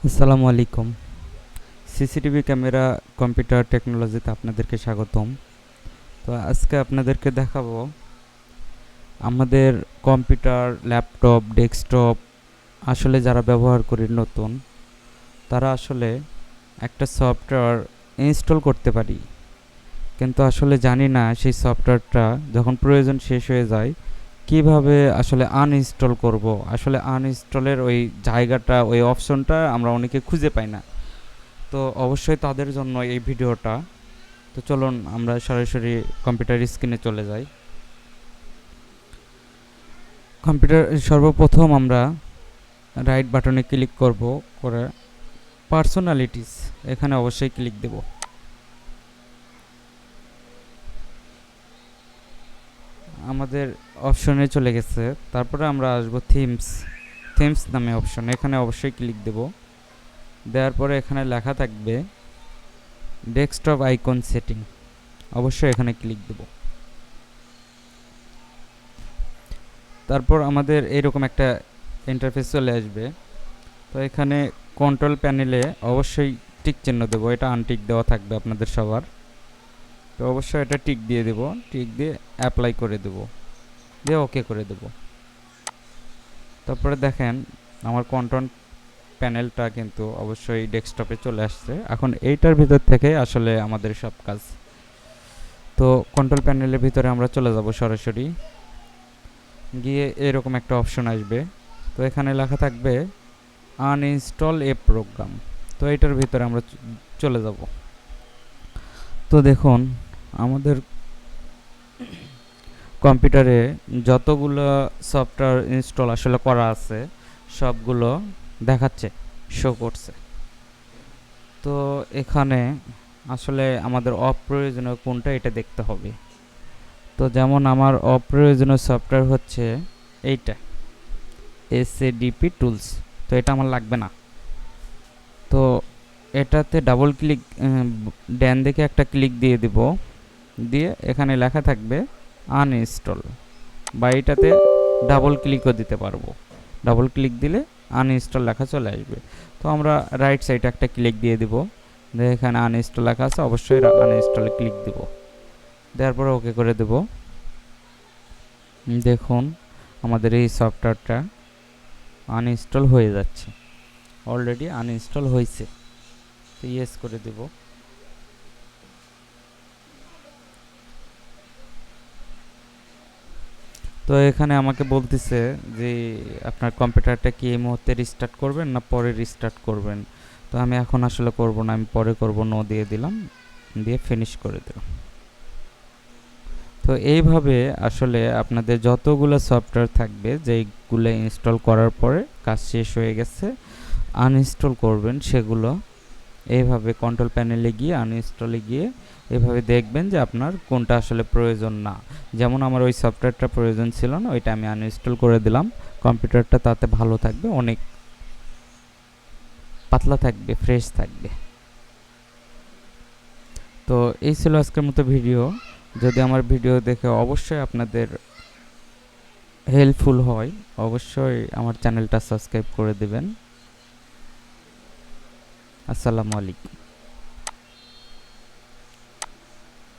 আসসালামু আলাইকুম। CCTV camera computer টেকনোলজিতে আপনাদেরকে স্বাগতম। তো আজকে আপনাদেরকে দেখাবো আমাদের কম্পিউটার, ল্যাপটপ, ডেস্কটপ আসলে যারা ব্যবহার করি নতুন, তারা আসলে একটা সফটওয়্যার ইনস্টল করতে পারি, কিন্তু আসলে জানি না সেই সফটওয়্যারটা যখন প্রয়োজন শেষ হয়ে যায় কিভাবে আসলে আনইনস্টল করব। আসলে আনইনস্টলের ওই জায়গাটা, ওই অপশনটা আমরা অনেকে খুঁজে পাই না। তো অবশ্যই তাদের জন্য এই ভিডিওটা। তো চলুন আমরা সরাসরি কম্পিউটার স্ক্রিনে চলে যাই। কম্পিউটার সর্বপ্রথম আমরা রাইট বাটনে ক্লিক করব, করে পার্সোনালিটিস এখানে অবশ্যই ক্লিক দেব। আমাদের অপশনে চলে গেছে। তারপরে আমরা আসব থিমস নামে অপশন, এখানে অবশ্যই ক্লিক দেব। দেওয়ার পরে এখানে লেখা থাকবে ডেস্কটপ আইকন সেটিং, অবশ্যই এখানে ক্লিক দেব। তারপর আমাদের এরকম একটা ইন্টারফেস চলে আসবে। তো এখানে কন্ট্রোল প্যানেলে অবশ্যই টিক চিহ্ন দেবো, এটা আনটিক দেওয়া থাকবে আপনাদের সবার। তো অবশ্যই এটা টিক দিয়ে দেব, টিক দিয়ে অ্যাপ্লাই করে দেব, দিয়ে ওকে করে দেব। তারপরে দেখেন আমার কন্ট্রোল প্যানেলটা কিন্তু অবশ্যই ডেস্কটপে চলে আসছে। এখন এইটার ভিতর থেকে আসলে আমাদের সব কাজ। তো কন্ট্রোল প্যানেলের ভিতরে আমরা চলে যাব সরাসরি, গিয়ে এরকম একটা অপশন আসবে। তো এখানে লেখা থাকবে আনইনস্টল এ প্রোগ্রাম। তো এটার ভিতরে আমরা চলে যাব। তো দেখুন আমাদের কম্পিউটারে যতগুলো সফটওয়্যার ইনস্টল আসলে করা আছে সবগুলো দেখাচ্ছে, শো করছে। তো এখানে আসলে আমাদের অপ্রয়োজনীয় কোনটা এটা দেখতে হবে। তো যেমন আমার অপ্রয়োজনীয় সফটওয়্যার হচ্ছে এইটা, এসএডিপি টুলস। তো এটা আমার লাগবে না। তো এটাতে ডাবল ক্লিক, ডান দিকে একটা ক্লিক দিয়ে দিব, দিয়ে এখানে লেখা থাকবে আনইনস্টল, বা এটাতে ডাবল ক্লিকও দিতে পারবো। ডাবল ক্লিক দিলে আনইনস্টল লেখা চলে আসবে। তো আমরা রাইট সাইডে একটা ক্লিক দিয়ে দিব, দিয়ে এখানে আনইনস্টল লেখা আছে, অবশ্যই আনইনস্টলে ক্লিক দিব, দেওয়ার পরে ওকে করে দেব। দেখুন আমাদের এই সফটওয়্যারটা আনইনস্টল হয়ে যাচ্ছে, অলরেডি আনইনস্টল হয়েছে। তো ইয়েস করে দেব। তো এখানে আমাকে বলতেছে যে আপনার কম্পিউটারটা কি এই মুহূর্তে রিস্টার্ট করবেন না পরে রিস্টার্ট করবেন। তো আমি এখন আসলে করব না, আমি পরে করব, নো দিয়ে দিলাম, দিয়ে ফিনিশ করে দিলাম। তো এইভাবে আসলে আপনাদের যতগুলো সফটওয়্যার থাকবে যেইগুলো ইনস্টল করার পরে কাজ শেষ হয়ে গেছে আনইনস্টল করবেন, সেগুলো এইভাবে কন্ট্রোল প্যানেলে গিয়ে আনইনস্টলে গিয়ে এভাবে দেখবেন যে আপনার কোনটা আসলে প্রয়োজন না। যেমন আমার ওই সফটওয়্যারটা প্রয়োজন ছিল না, ওইটা আমি আনইনস্টল করে দিলাম। কম্পিউটারটা তাতে ভালো থাকবে, অনেক পাতলা থাকবে, ফ্রেশ থাকবে। তো এই ছিল আজকের মতো ভিডিও। যদি আমার ভিডিও দেখে অবশ্যই আপনাদের হেল্পফুল হয়, অবশ্যই আমার চ্যানেলটা সাবস্ক্রাইব করে দেবেন। আসসালামু আলাইকুম।